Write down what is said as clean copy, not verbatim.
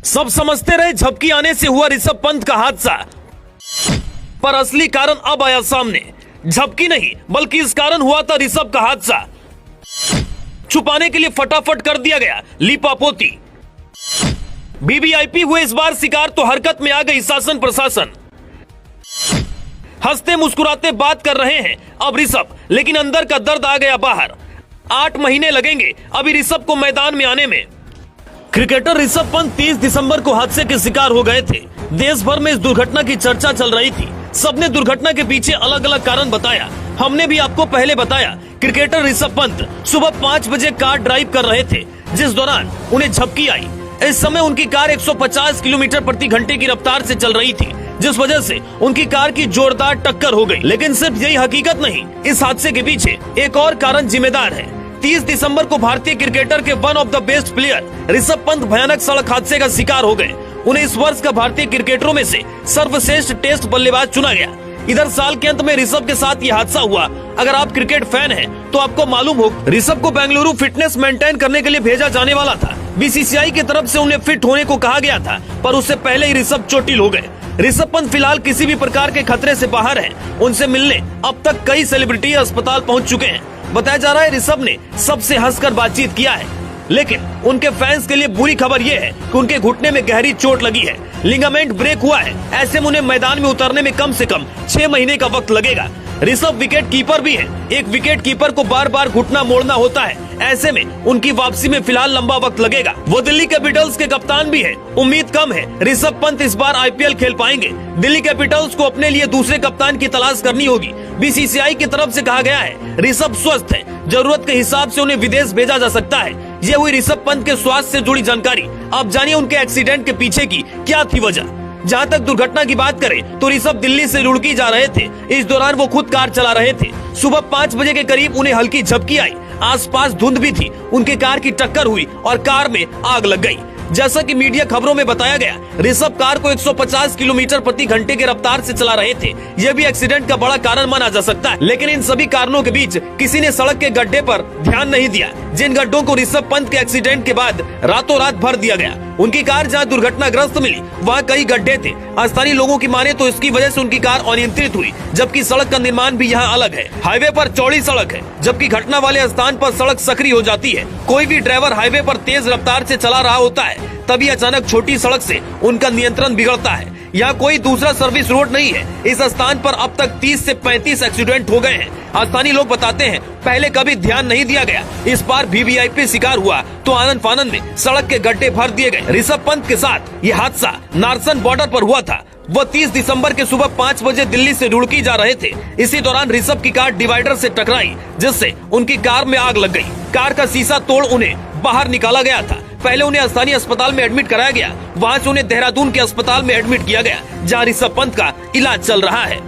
सब समझते रहे झपकी आने से हुआ ऋषभ पंत का हादसा, पर असली कारण अब आया सामने। झपकी नहीं बल्कि इस कारण हुआ था ऋषभ का हादसा। छुपाने के लिए फटाफट कर दिया गया लीपापोती। वीवीआईपी हुए इस बार शिकार तो हरकत में आ गई शासन प्रशासन। हंसते मुस्कुराते बात कर रहे हैं अब ऋषभ, लेकिन अंदर का दर्द आ गया बाहर। 8 महीने लगेंगे अभी ऋषभ को मैदान में आने में। क्रिकेटर ऋषभ पंत 30 दिसंबर को हादसे के शिकार हो गए थे। देश भर में इस दुर्घटना की चर्चा चल रही थी। सबने दुर्घटना के पीछे अलग अलग कारण बताया। हमने भी आपको पहले बताया। क्रिकेटर ऋषभ पंत सुबह 5 बजे कार ड्राइव कर रहे थे, जिस दौरान उन्हें झपकी आई। इस समय उनकी कार 150 किलोमीटर प्रति घंटे की रफ्तार से चल रही थी, जिस वजह से उनकी कार की जोरदार टक्कर हो गई। लेकिन सिर्फ यही हकीकत नहीं, इस हादसे के पीछे एक और कारण जिम्मेदार है। 30 दिसंबर को भारतीय क्रिकेटर के one of the best player Rishabh Pant भयानक सड़क हादसे का शिकार हो गए। उन्हें इस वर्ष का भारतीय क्रिकेटरों में से सर्वश्रेष्ठ टेस्ट बल्लेबाज चुना गया। इधर साल के अंत में ऋषभ के साथ ये हादसा हुआ। अगर आप क्रिकेट फैन हैं, तो आपको मालूम हो ऋषभ को बेंगलुरु फिटनेस मेंटेन करने के लिए भेजा जाने वाला था। बीसीसीआई की तरफ से उन्हें फिट होने को कहा गया था, पर उससे पहले ही ऋषभ चोटिल हो गए। ऋषभ पंत फिलहाल किसी भी प्रकार के खतरे से बाहर हैं। उनसे मिलने अब तक कई सेलिब्रिटी अस्पताल पहुंच चुके हैं। बताया जा रहा है ऋषभ ने सबसे हंसकर बातचीत किया है, लेकिन उनके फैंस के लिए बुरी खबर यह है कि उनके घुटने में गहरी चोट लगी है। लिगामेंट ब्रेक हुआ है। ऐसे में उन्हें मैदान में उतरने में कम से कम 6 महीने का वक्त लगेगा। ऋषभ विकेट कीपर भी है। एक विकेट कीपर को बार बार घुटना मोड़ना होता है। ऐसे में उनकी वापसी में फिलहाल लंबा वक्त लगेगा। वो दिल्ली कैपिटल्स के कप्तान भी है। उम्मीद कम है ऋषभ पंत इस बार आईपीएल खेल पाएंगे। दिल्ली कैपिटल्स को अपने लिए दूसरे कप्तान की तलाश करनी होगी। बीसीसीआई की तरफ से कहा गया है ऋषभ स्वस्थ है, जरूरत के हिसाब से उन्हें विदेश भेजा जा सकता है। ये हुई ऋषभ पंत के स्वास्थ्य से जुड़ी जानकारी। अब जानिए उनके एक्सीडेंट के पीछे की क्या थी वजह। जहां तक दुर्घटना की बात करें तो ऋषभ दिल्ली से रुड़की जा रहे थे। इस दौरान वो खुद कार चला रहे थे। सुबह 5 बजे के करीब उन्हें हल्की झपकी आई। आसपास धुंध भी थी। उनके कार की टक्कर हुई और कार में आग लग गई। जैसा कि मीडिया खबरों में बताया गया, ऋषभ कार को 150 किलोमीटर प्रति घंटे की रफ्तार से चला रहे थे। यह भी एक्सीडेंट का बड़ा कारण माना जा सकता है। लेकिन इन सभी कारणों के बीच किसी ने सड़क के गड्ढे पर ध्यान नहीं दिया, जिन गड्ढों को ऋषभ पंत के एक्सीडेंट के बाद रातों रात भर दिया गया। उनकी कार जहां दुर्घटनाग्रस्त मिली, वहां कई गड्ढे थे। स्थानीय लोगों की माने तो इसकी वजह से उनकी कार अनियंत्रित हुई, जबकि सड़क का निर्माण भी यहाँ अलग है। हाईवे पर चौड़ी सड़क है, जबकि घटना वाले स्थान पर सड़क सक्रिय हो जाती है। कोई भी ड्राइवर हाईवे पर तेज रफ्तार से चला रहा होता है, तभी अचानक छोटी सड़क से उनका नियंत्रण बिगड़ता है। यहाँ कोई दूसरा सर्विस रोड नहीं है। इस स्थान पर अब तक 30 से 35 एक्सीडेंट हो गए हैं। स्थानीय लोग बताते हैं पहले कभी ध्यान नहीं दिया गया। इस बार वीवीआईपी शिकार हुआ तो आनंद फानंद में सड़क के गड्ढे भर दिए गए। ऋषभ पंत के साथ ये हादसा नारसन बॉर्डर पर हुआ था। वो 30 दिसंबर के सुबह 5 बजे दिल्ली से रुड़की जा रहे थे। इसी दौरान ऋषभ की कार डिवाइडर से टकराई, जिससे उनकी कार में आग लग गई। कार का शीशा तोड़ उन्हें बाहर निकाला गया था। पहले उन्हें स्थानीय अस्पताल में एडमिट कराया गया। वहां से उन्हें देहरादून के अस्पताल में एडमिट किया गया, जहां ऋषभ पंत का इलाज चल रहा है।